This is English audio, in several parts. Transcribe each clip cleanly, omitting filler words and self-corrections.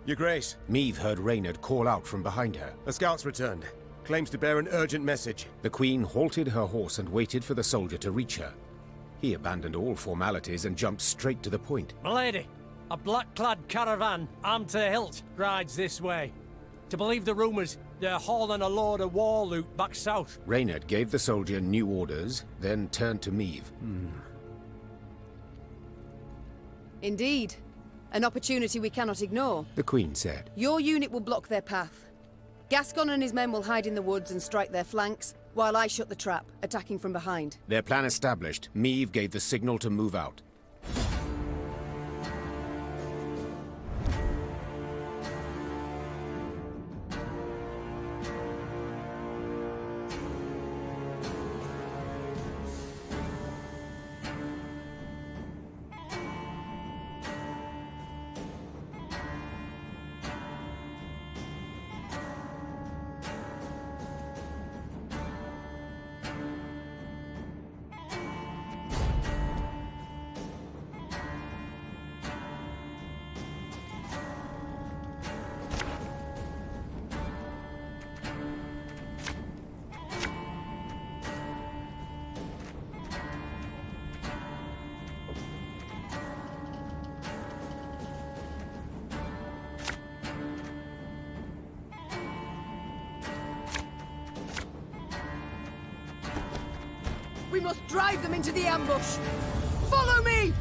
Your Grace. Meve heard Reynard call out from behind her. A scout's returned. Claims to bear an urgent message. The Queen halted her horse and waited for the soldier to reach her. He abandoned all formalities and jumped straight to the point. Milady, a black-clad caravan, armed to the hilt, rides this way. To believe the rumors, they're hauling a load of war loot back south. Reynard gave the soldier new orders, then turned to Meve. Indeed. An opportunity we cannot ignore. The Queen said. Your unit will block their path. Gascon and his men will hide in the woods and strike their flanks, while I shut the trap, attacking from behind. Their plan established, Meve gave the signal to move out. We must drive them into the ambush! Follow me!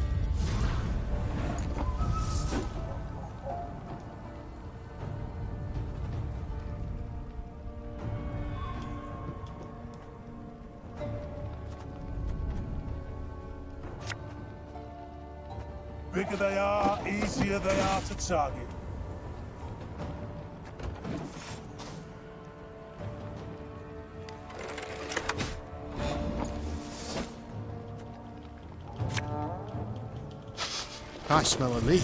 Bigger they are, easier they are to target. I smell a leak.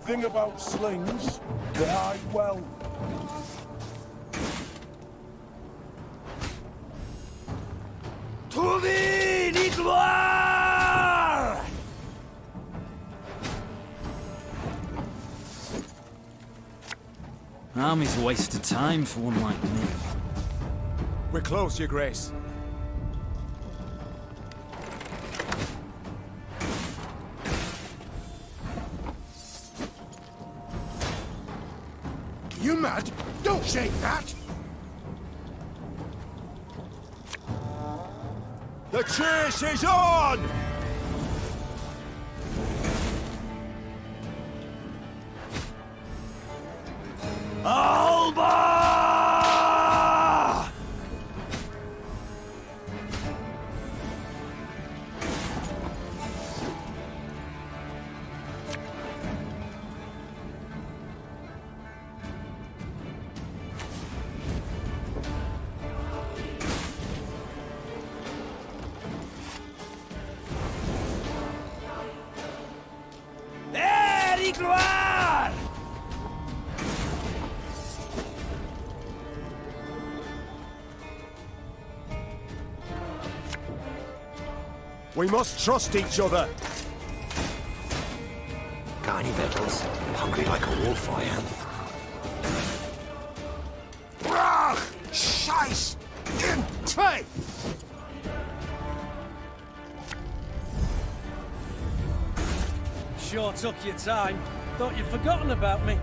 Thing about slings, they hide well. To the gloire! Army's a waste of time for one like me. We're close, Your Grace. You mad? Don't shake that! The chase is on! Alba! Aedirn! Gloire! We must trust each other. Got any victuals? Hungry like a wolf, I am. Brach! Scheiß! In tray! Sure took your time. Thought you'd forgotten about me.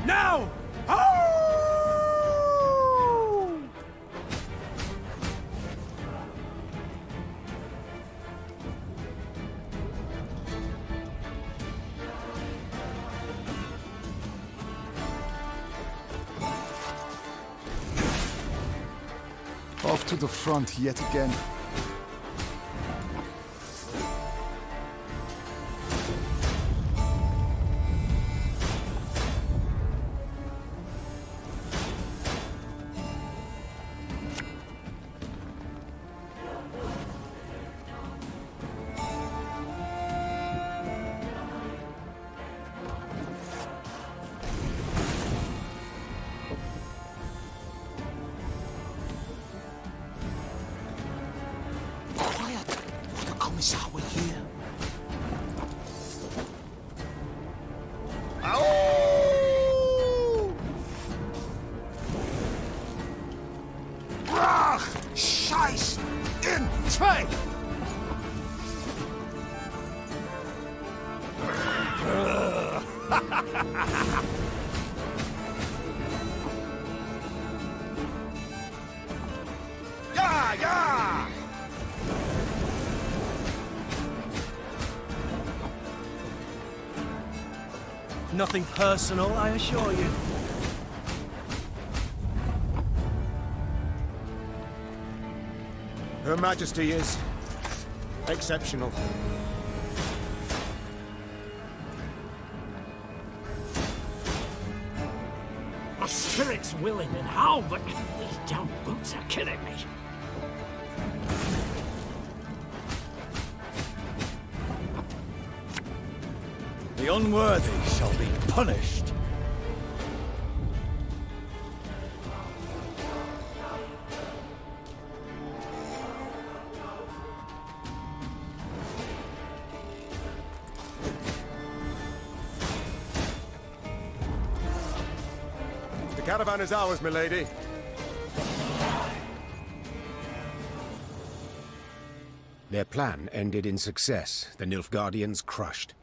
Now! Ho! Off to the front yet again. Tray! Yeah, yeah! Nothing personal, I assure you. Her Majesty is exceptional. My spirit's willing and how, but these damn boots are killing me. The unworthy shall be punished. The caravan is ours, milady. Their plan ended in success, the Nilfgaardians crushed.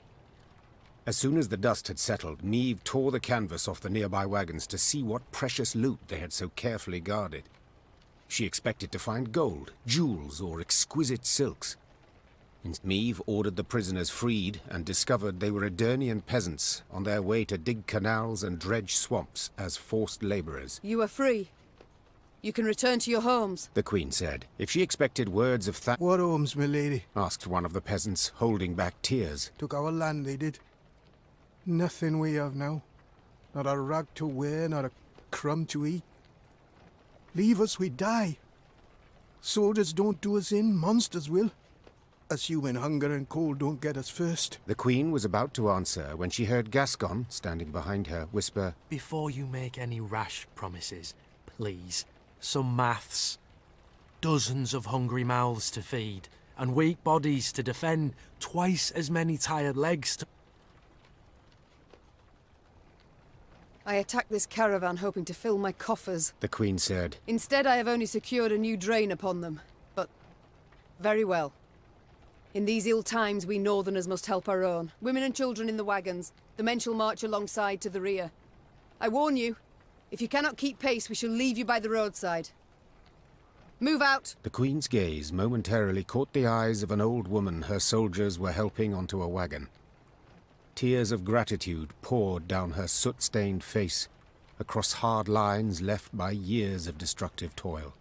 As soon as the dust had settled, Niamh tore the canvas off the nearby wagons to see what precious loot they had so carefully guarded. She expected to find gold, jewels, or exquisite silks. Niamh ordered the prisoners freed and discovered they were Aedirnian peasants on their way to dig canals and dredge swamps as forced laborers. You are free. You can return to your homes. The Queen said. If she expected words of thanks, What homes, my lady? asked one of the peasants, holding back tears. Took our land, they did. Nothing we have now. Not a rag to wear, not a crumb to eat. Leave us, we die. Soldiers don't do us in, monsters will. Assuming hunger and cold don't get us first. The Queen was about to answer when she heard Gascon, standing behind her, whisper, Before you make any rash promises, please, some maths. Dozens of hungry mouths to feed, and weak bodies to defend, twice as many tired legs to... I attacked this caravan hoping to fill my coffers. the Queen said. Instead, I have only secured a new drain upon them. But very well. In these ill times, we Northerners must help our own. Women and children in the wagons. The men shall march alongside to the rear. I warn you, if you cannot keep pace, we shall leave you by the roadside. Move out! The Queen's gaze momentarily caught the eyes of an old woman her soldiers were helping onto a wagon. Tears of gratitude poured down her soot-stained face, across hard lines left by years of destructive toil.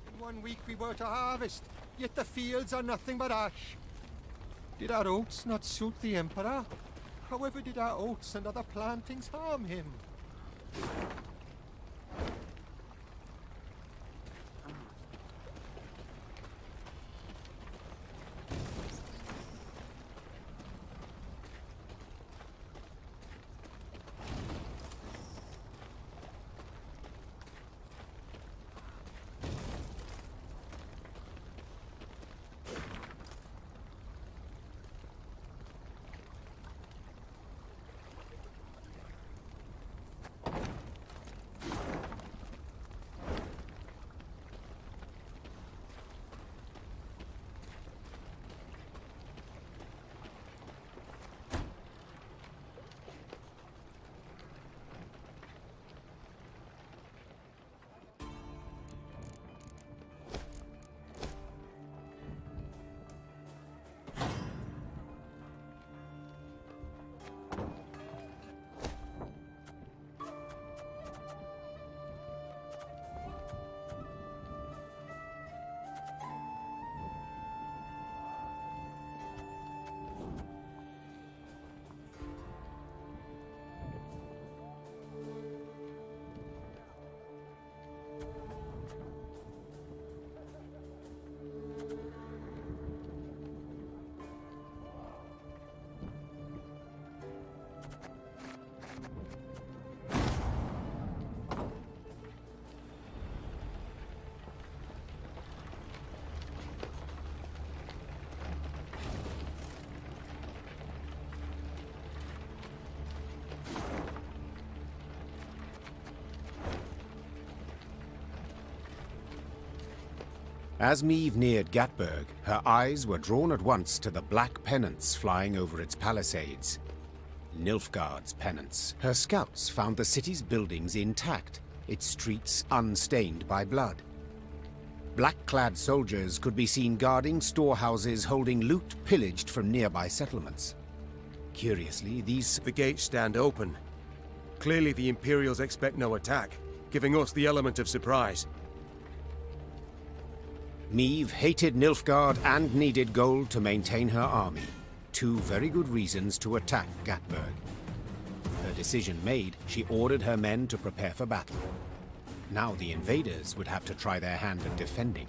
In 1 week we were to harvest, yet the fields are nothing but ash. Did our oats not suit the Emperor? However did our oats and other plantings harm him? As Meve neared Gatberg, her eyes were drawn at once to the black pennants flying over its palisades. Nilfgaard's pennants. Her scouts found the city's buildings intact, its streets unstained by blood. Black-clad soldiers could be seen guarding storehouses holding loot pillaged from nearby settlements. Curiously, the gates stand open. Clearly the Imperials expect no attack, giving us the element of surprise. Meve hated Nilfgaard and needed gold to maintain her army. Two very good reasons to attack Gatberg. Her decision made, she ordered her men to prepare for battle. Now the invaders would have to try their hand at defending.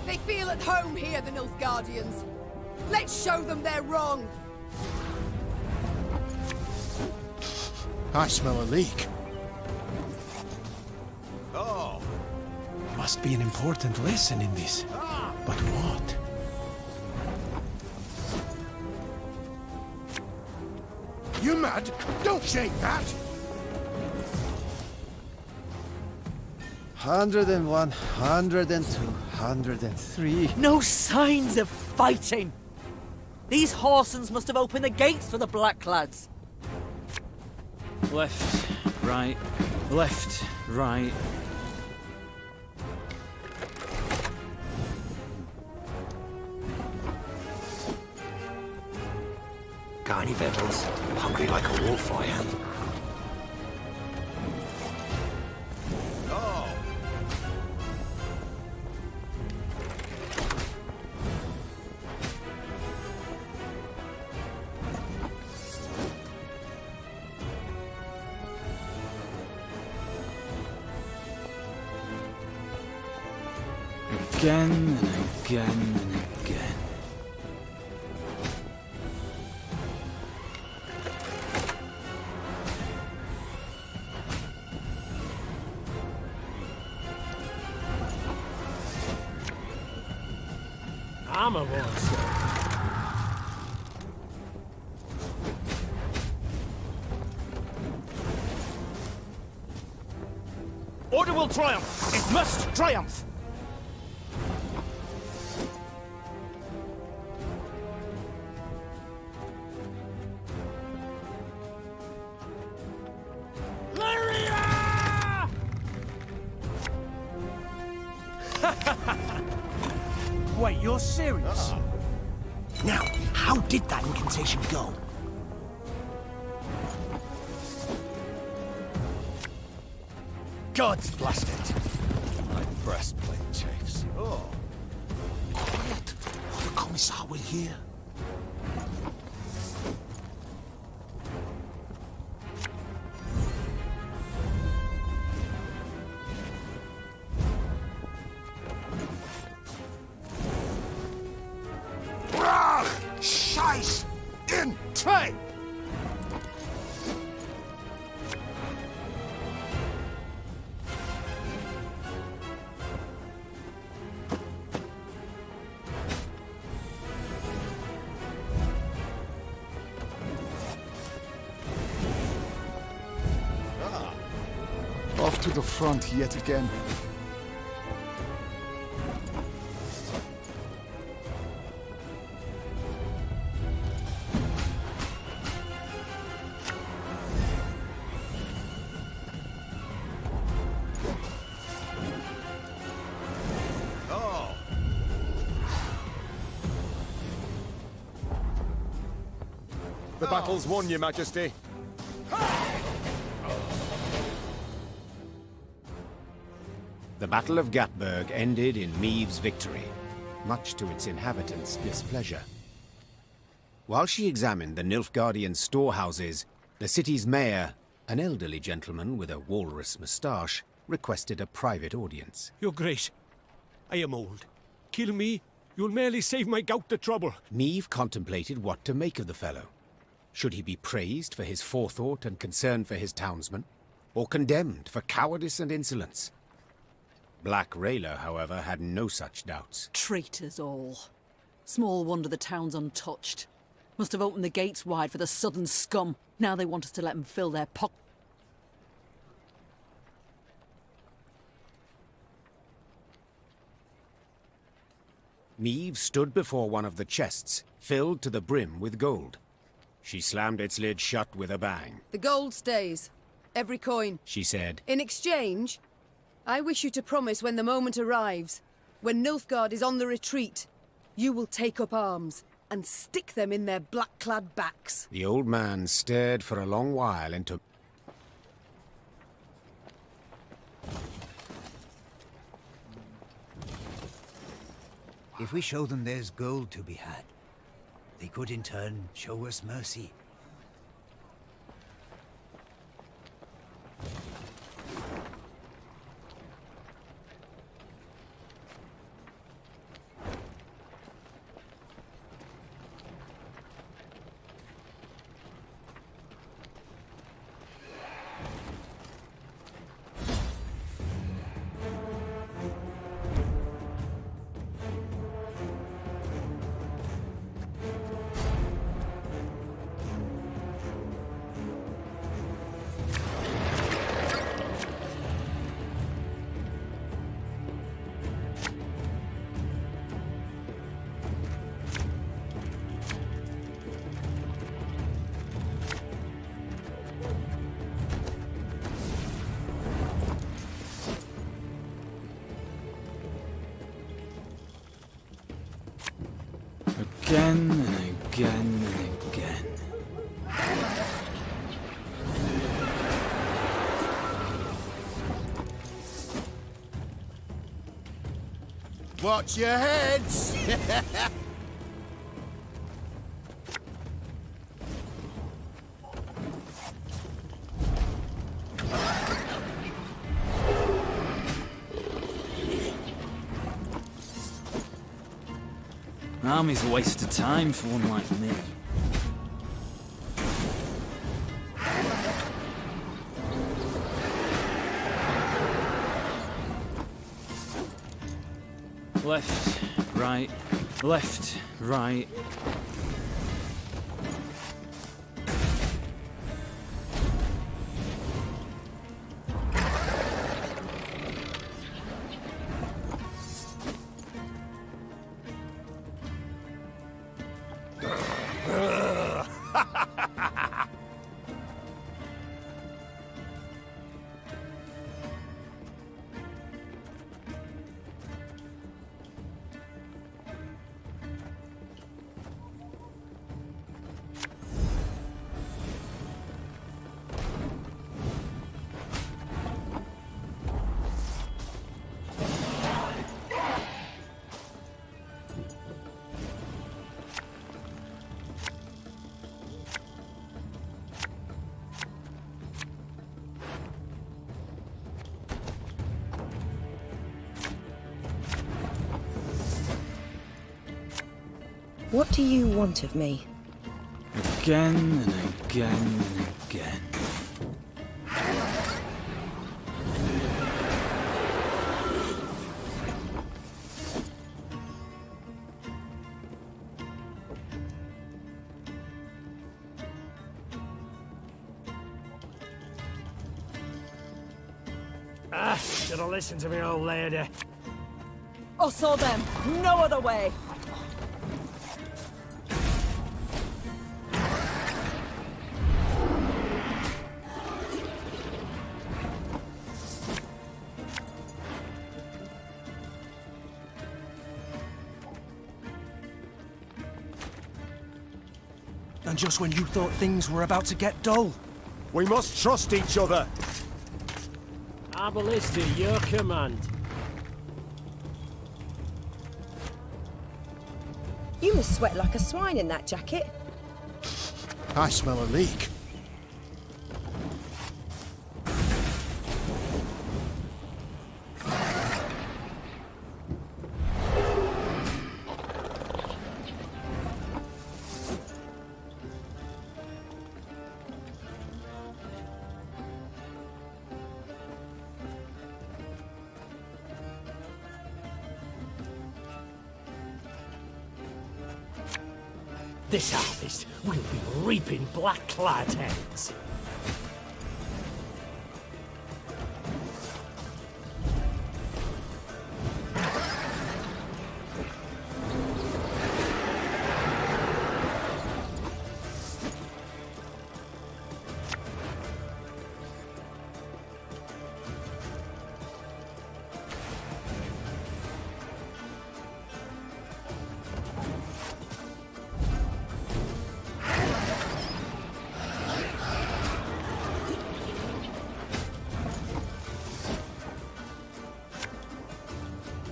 They feel at home here, the Nilfgaardians. Let's show them they're wrong. I smell a leak. Oh! Must be an important lesson in this. But what? You mad? Don't shake that! 101, 102, 103. No signs of fighting! These Horsens must have opened the gates for the Blacklads. Left, right, left, right. Got any victuals? Hungry like a wolf, I am. Again and again and again. I'm a monster. Order will triumph! It must triumph! Wait, you're serious? Now, how did that incantation go? Gods blast it! My breastplate chafes. Oh. Quiet, or the Commissar will hear. Scheiß! In train! Off to the front yet again. The battle's won, Your Majesty. The Battle of Gatberg ended in Maeve's victory, much to its inhabitants' displeasure. While she examined the Nilfgaardian storehouses, the city's mayor, an elderly gentleman with a walrus moustache, requested a private audience. Your Grace, I am old. Kill me, you'll merely save my gout the trouble. Maeve contemplated what to make of the fellow. Should he be praised for his forethought and concern for his townsmen, or condemned for cowardice and insolence? Black Rayla, however, had no such doubts. Traitors all. Small wonder the town's untouched. Must have opened the gates wide for the southern scum. Now they want us to let them fill their pockets. Maeve stood before one of the chests, filled to the brim with gold. She slammed its lid shut with a bang. The gold stays. Every coin. She said, In exchange, I wish you to promise when the moment arrives, when Nilfgaard is on the retreat, you will take up arms and stick them in their black-clad backs. The old man stared for a long while into... If we show them there's gold to be had, they could in turn show us mercy. Again and again and again. Watch your heads! Army's a waste of time for one like me. Left, right, left, right. What do you want of me? Again and again and again. Should have listened to me, old lady. Us or them, no other way. And just when you thought things were about to get dull. We must trust each other. Our ballista, your command. You must sweat like a swine in that jacket. I smell a leak. This harvest, we'll be reaping black-clad heads.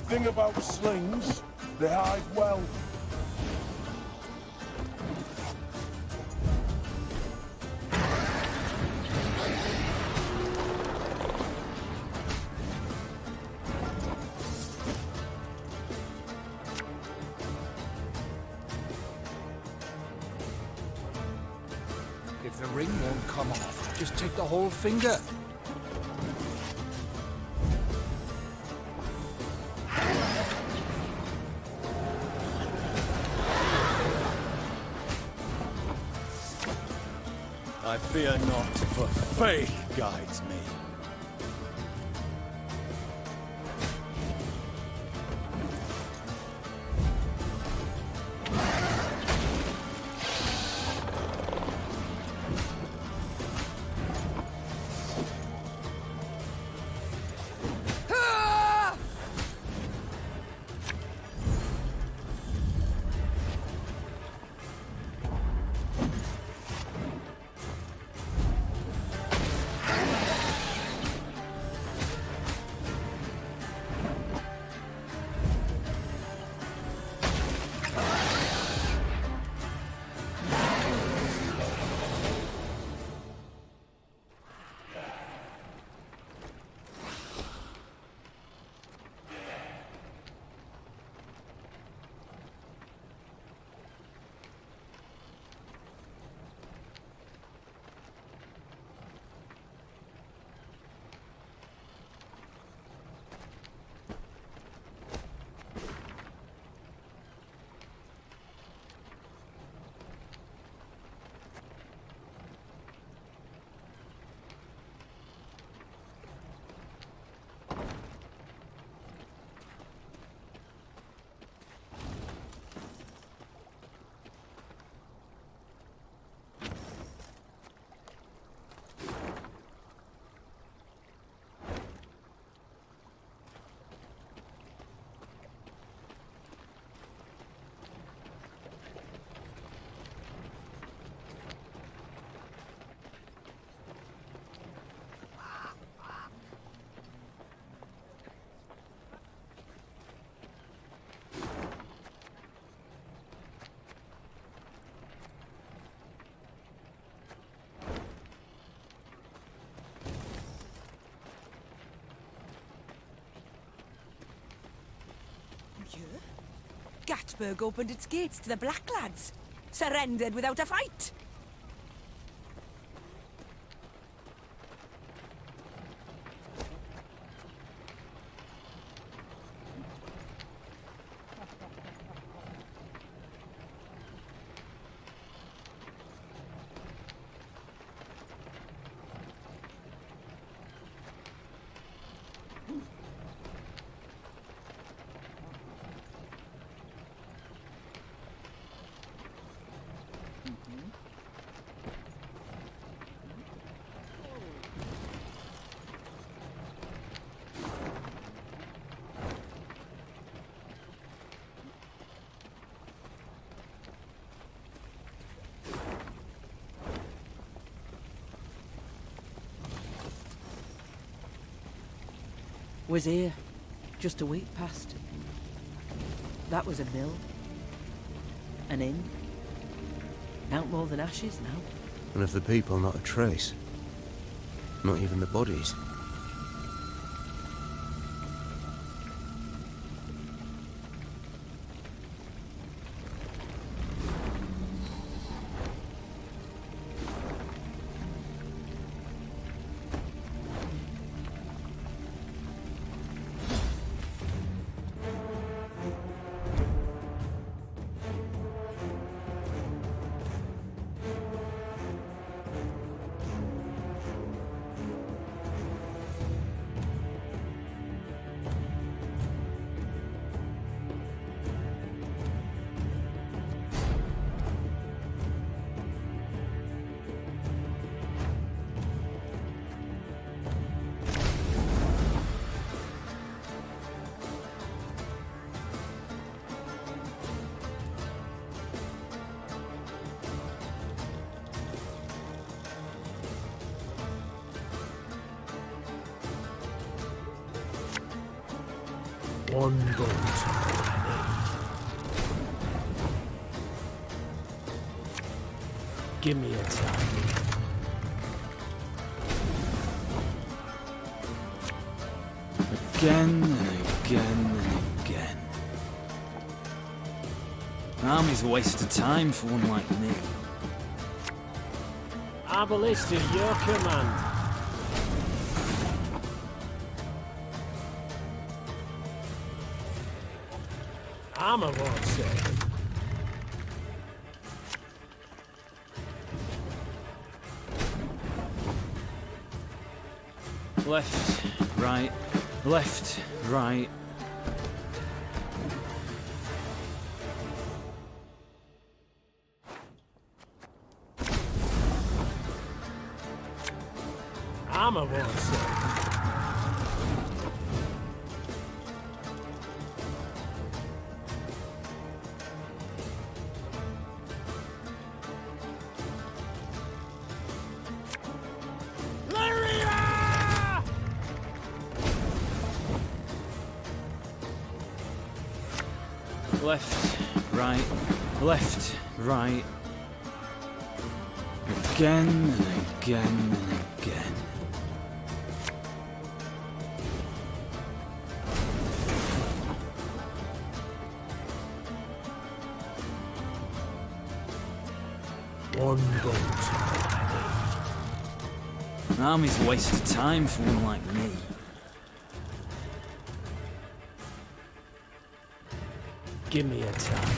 Thing about slings, they hide well. If the ring won't come off, just take the whole finger. I fear not, for faith guides me. Gatberg opened its gates to the Blacklads. Surrendered without a fight. Was here just a week past. That was a mill. An inn. Out more than ashes now. And of the people, not a trace. Not even the bodies. One bolt. Give me a time. Again and again and again. Army's a waste of time for one like me. Arbalist to your command. Armor won't save. Left, right, left, right. Armor won't save. Left, right, left, right. Again and again and again. One bolt. An army's a waste of time for one like me. Give me a time.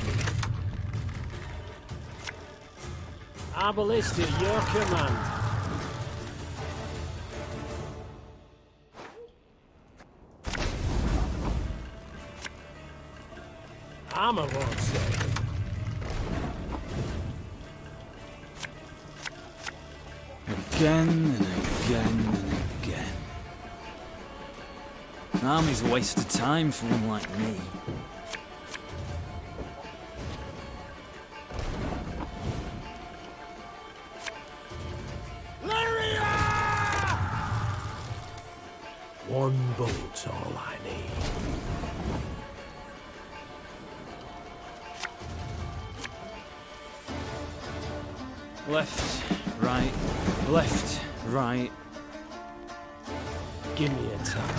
Arbalist to your command. Armor won't save. Again and again and again. An army's a waste of time for one like me. One bolt's all I need. Left, right, left, right. Give me a time.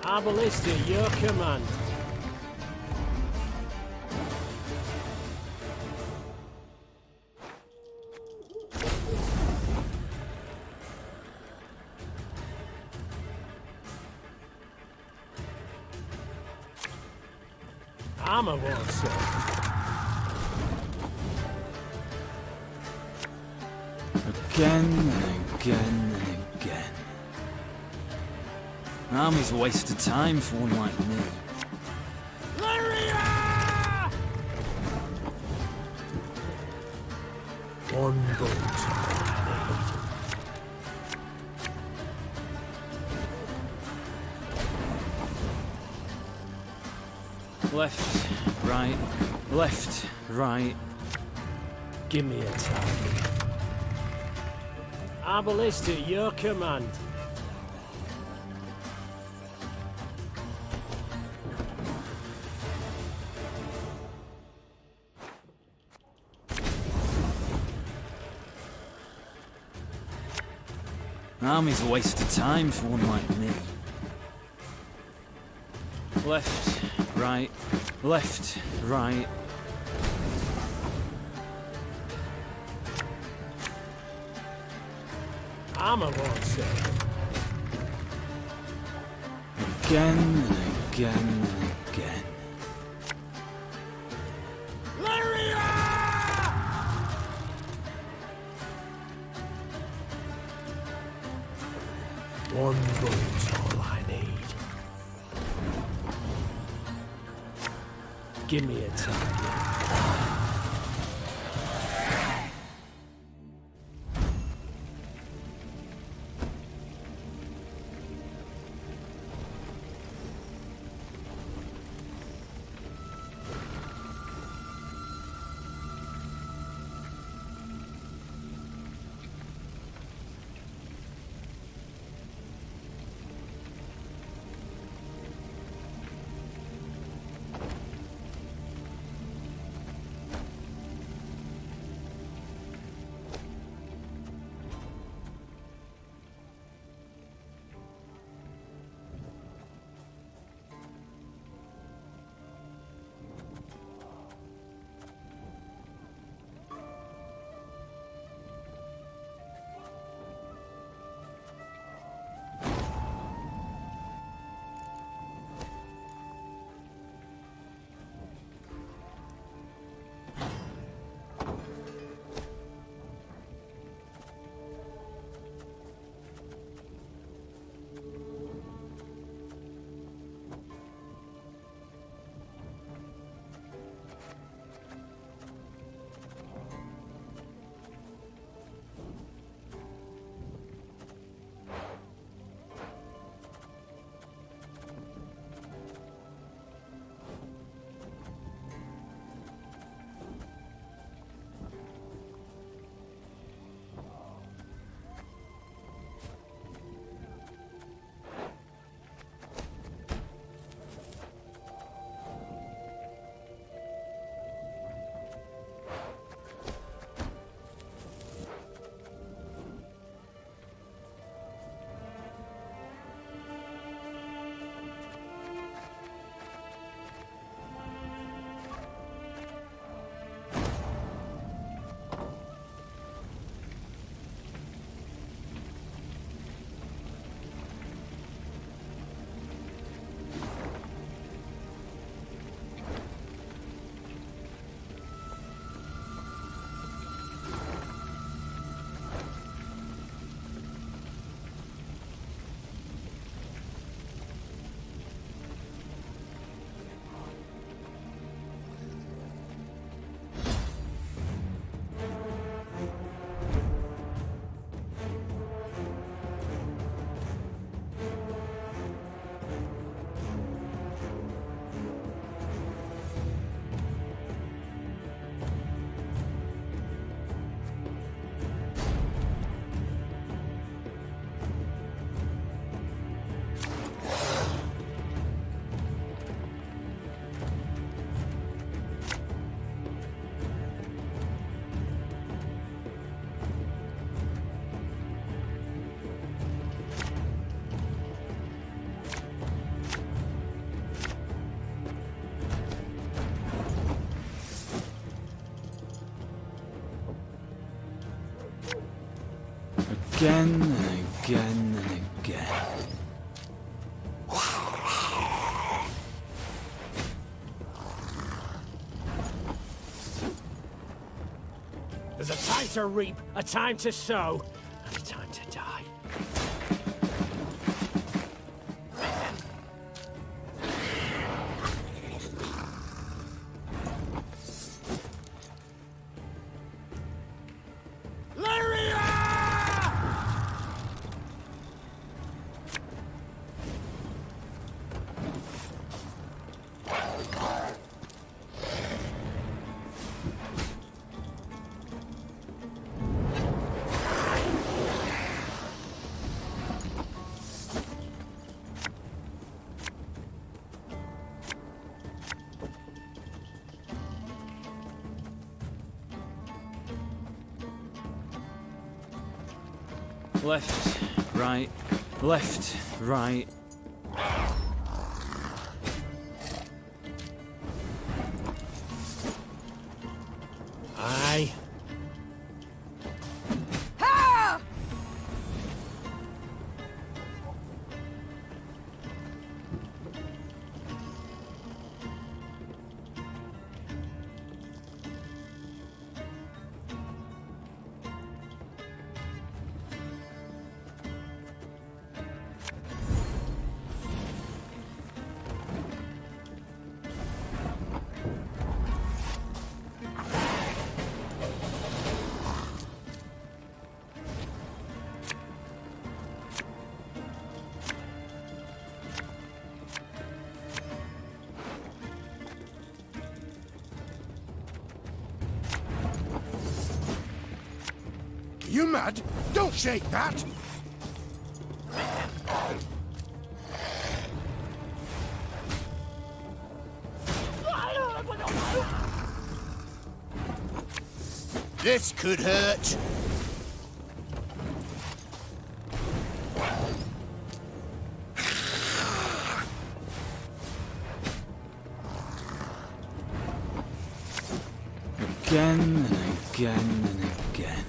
Arbalist to your command. Armor won't save. Again and again and again. An army's a waste of time for one like me. One bolt. Left, right, left, right. Give me a time. Arbalist to your command. Army's a waste of time for one like me. Left, right, left, right. I'm a Lord, sir. Again and again and again. One boat's all I need. Give me a target. Again and again and again. There's a time to reap, a time to sow, and a time to die. Left, right, left, right. Aye. You mad? Don't shake that! This could hurt. Again and again and again.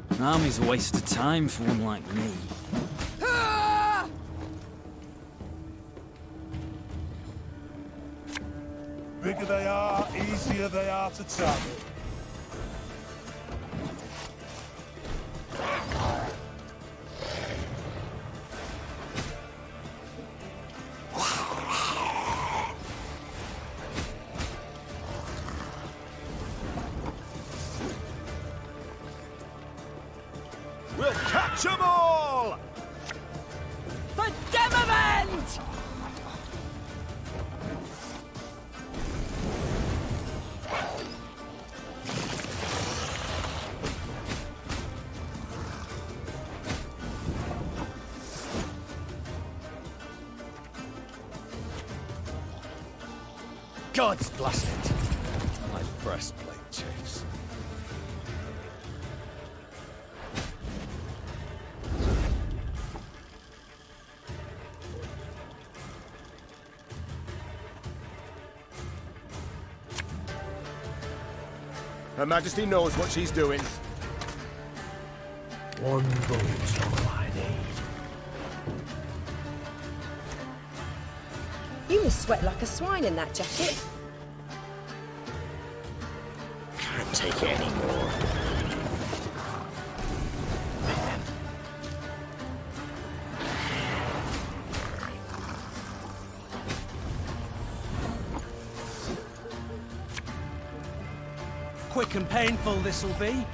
An army's a waste of time for one like me. Bigger they are, easier they are to tackle. We'll catch 'em all! For Demavent! God's blast it! My breastplate chafes. Her Majesty knows what she's doing. One boat's all I need. You must sweat like a swine in that jacket. Can't take it anymore. Quick and painful this'll be.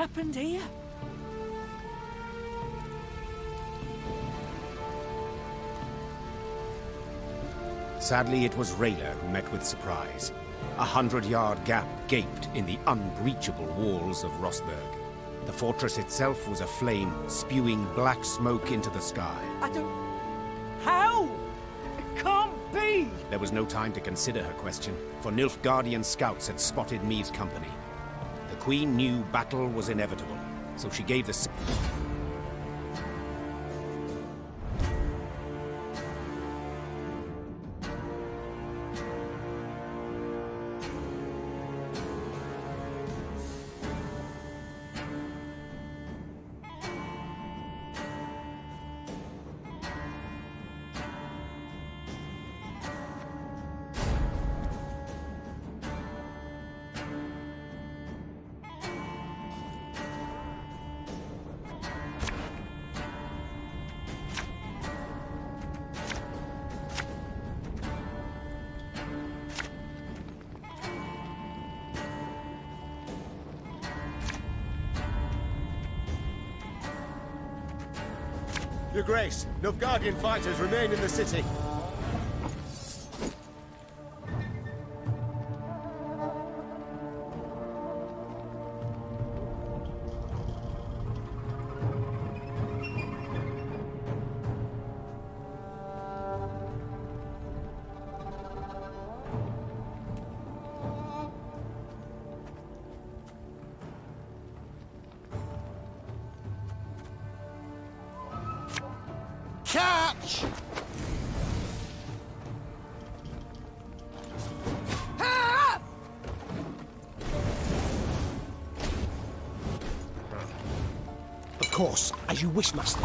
happened here? Sadly, it was Rayla who met with surprise. 100-yard gap gaped in the unbreachable walls of Rosberg. The fortress itself was aflame, spewing black smoke into the sky. I don't... How? It can't be! There was no time to consider her question, for Nilfgaardian scouts had spotted Meave's company. The Queen knew battle was inevitable, so she gave the... Your Grace, Nilfgaardian fighters remain in the city. Catch! Ah! Of course, as you wish, Master.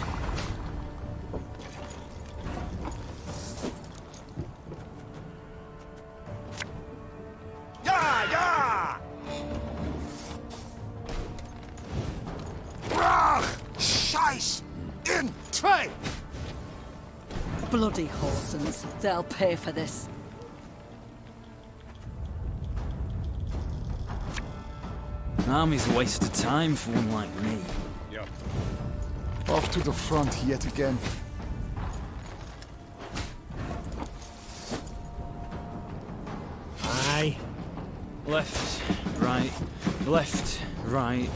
Yeah! Rach! Scheiß! In tray! Bloody Horsens. They'll pay for this. An army's a waste of time for one like me. Yep. Off to the front yet again. Aye. Left, right, left, right.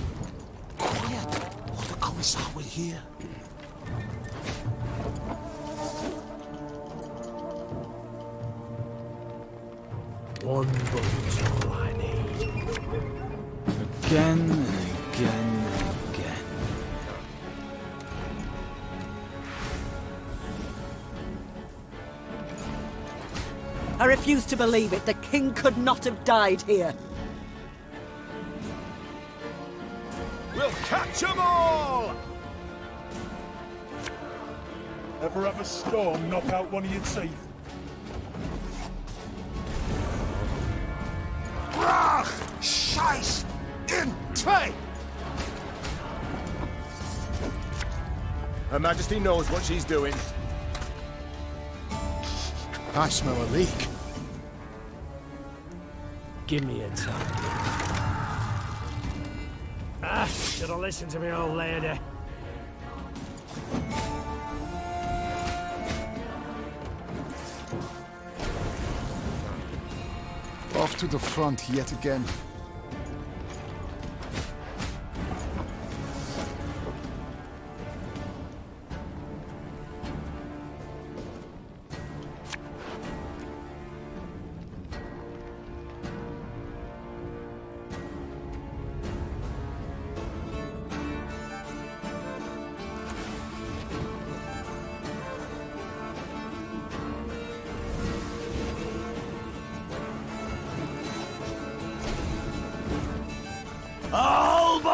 Quiet, or the Commissar will hear. One bullet's all I need. Again and again and again. I refuse to believe it. The king could not have died here. We'll catch 'em all! Ever have a storm knock out one of your teeth? Rach! Scheiß! In tray! Her Majesty knows what she's doing. I smell a leak. Give me a time. Ah, should have listened to me, old lady. Off to the front yet again. Alba!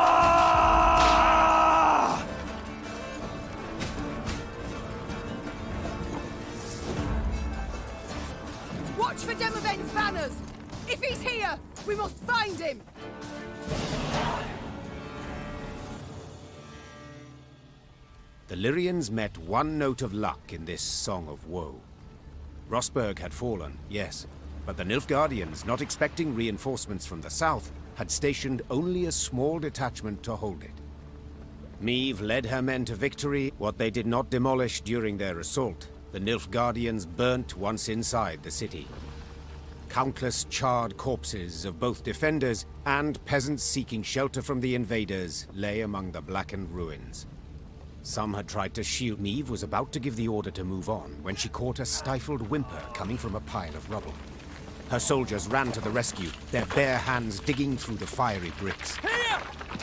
Watch for Demoven's banners! If he's here, we must find him! The Lyrians met one note of luck in this song of woe. Rosberg had fallen, yes, but the Nilfgaardians, not expecting reinforcements from the south, had stationed only a small detachment to hold it. Meve led her men to victory. What they did not demolish during their assault, the Nilfgaardians burnt once inside the city. Countless charred corpses of both defenders and peasants seeking shelter from the invaders lay among the blackened ruins. Some had tried to shield. Meve was about to give the order to move on when she caught a stifled whimper coming from a pile of rubble. Her soldiers ran to the rescue, their bare hands digging through the fiery bricks. Here!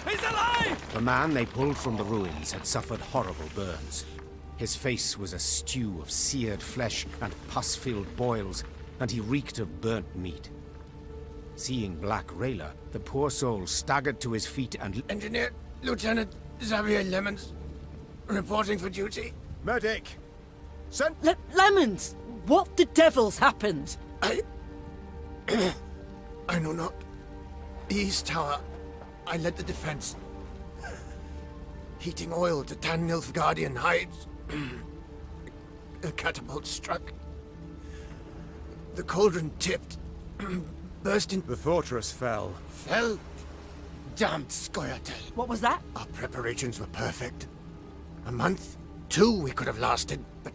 He's alive! The man they pulled from the ruins had suffered horrible burns. His face was a stew of seared flesh and pus-filled boils, and he reeked of burnt meat. Seeing Black Rayla, the poor soul staggered to his feet and... Engineer, Lieutenant Xavier Lemons, reporting for duty. Medic! Send... Lemons! What the devil's happened? I know not. The East Tower. I led the defense. Heating oil to tan Nilfgaardian hides. A catapult struck. The cauldron tipped. Burst in... The fortress fell. Fell? Damned Scoia'tael. What was that? Our preparations were perfect. A month, 2 we could have lasted, but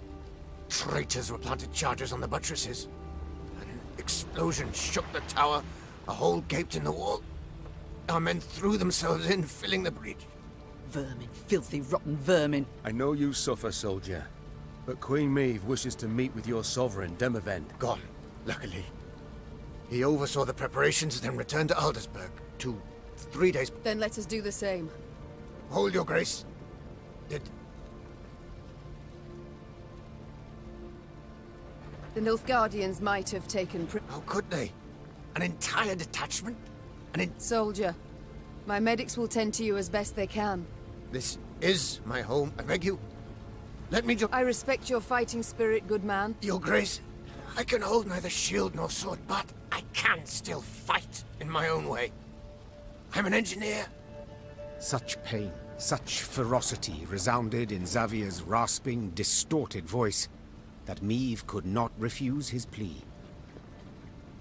traitors were planted charges on the buttresses. An explosion shook the tower, a hole gaped in the wall. Our men threw themselves in, filling the breach. Vermin, filthy, rotten vermin. I know you suffer, soldier, but Queen Meve wishes to meet with your sovereign, Demavend. Gone, luckily. He oversaw the preparations, then returned to Aldersburg. 2, 3 days... Then let us do the same. Hold your grace. Did... The Nilfgaardians might have taken... How could they? An entire detachment? Soldier, my medics will tend to you as best they can. This is my home. I beg you. Let me I respect your fighting spirit, good man. Your grace, I can hold neither shield nor sword, but I can still fight in my own way. I'm an engineer. Such pain, such ferocity resounded in Xavier's rasping, distorted voice that Meve could not refuse his plea.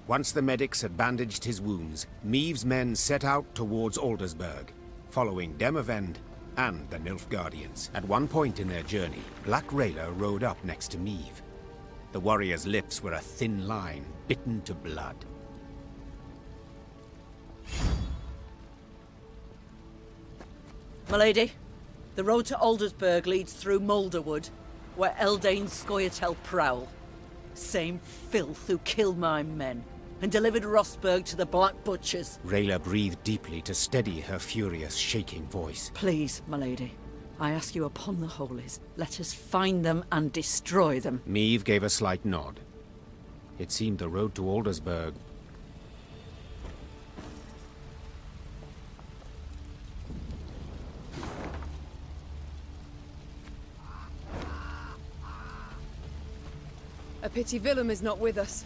Once the medics had bandaged his wounds, Meve's men set out towards Aldersburg, following Demavend and the Nilfgaardians. At one point in their journey, Black Rayla rode up next to Meve. The warrior's lips were a thin line, bitten to blood. My lady, the road to Aldersburg leads through Moulderwood, where Eldain Scoia'tael prowl. Same filth who killed my men and delivered Rosberg to the Black Butchers. Rayla breathed deeply to steady her furious, shaking voice. Please, my lady, I ask you upon the holies, let us find them and destroy them. Meve gave a slight nod. It seemed the road to Aldersburg... A pity Willem is not with us.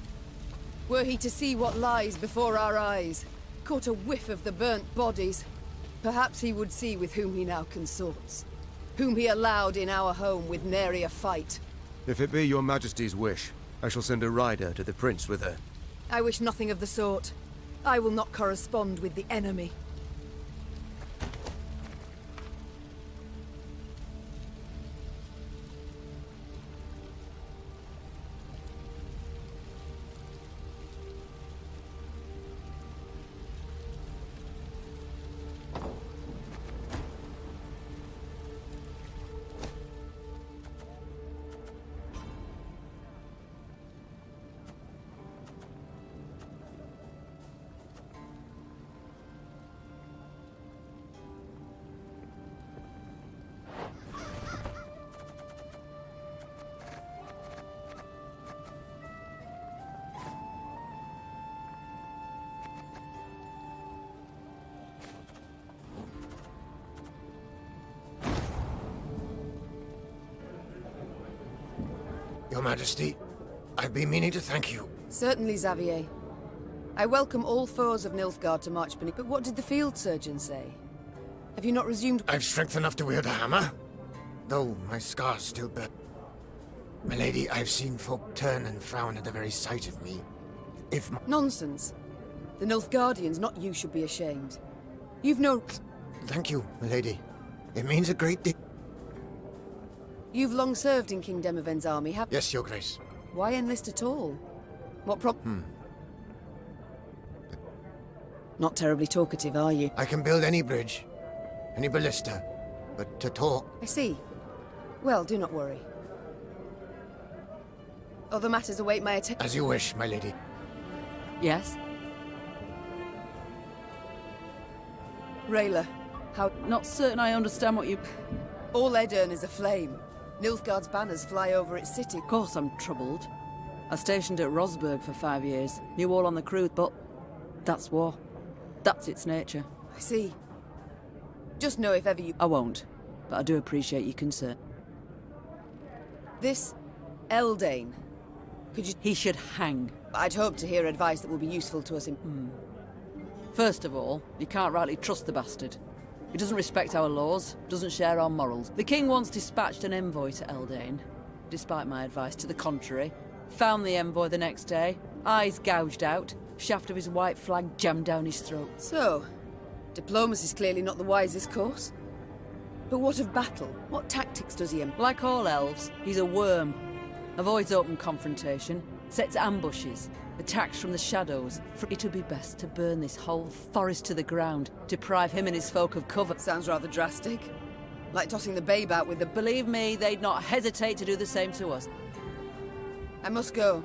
Were he to see what lies before our eyes, caught a whiff of the burnt bodies, perhaps he would see with whom he now consorts, whom he allowed in our home with nary a fight. If it be your majesty's wish, I shall send a rider to the prince with her. I wish nothing of the sort. I will not correspond with the enemy. Your Majesty, I've been meaning to thank you. Certainly, Xavier. I welcome all foes of Nilfgaard to march beneath. But what did the field surgeon say? Have you not resumed? I've strength enough to wield a hammer, though my scars still burn. My lady, I've seen folk turn and frown at the very sight of me. If my... Nonsense. The Nilfgaardians, not you, should be ashamed. You've no... Thank you, milady. It means a great deal. You've long served in King Demoven's army, have... Yes, your grace. Why enlist at all? What Not terribly talkative, are you? I can build any bridge, any ballista, but to talk... I see. Well, do not worry. Other matters await my attention. As you wish, my lady. Yes? Rayla, how... Not certain I understand what you... All Aedirn is aflame. Nilfgaard's banners fly over its city. Of course I'm troubled. I stationed at Rosberg for 5 years. Knew all on the crew, but... That's war. That's its nature. I see. Just know if ever you... I won't. But I do appreciate your concern. This... Eldane. Could you... He should hang. I'd hope to hear advice that will be useful to us in... First of all, you can't rightly trust the bastard. He doesn't respect our laws, doesn't share our morals. The king once dispatched an envoy to Eldane, despite my advice to the contrary. Found the envoy the next day, eyes gouged out, shaft of his white flag jammed down his throat. So, diplomacy's clearly not the wisest course. But what of battle? What tactics does he employ? Like all elves, he's a worm. Avoids open confrontation, sets ambushes, attacks from the shadows. For it would be best to burn this whole forest to the ground, deprive him and his folk of cover. Sounds rather drastic. Like tossing the babe out with the... Believe me, they'd not hesitate to do the same to us. I must go.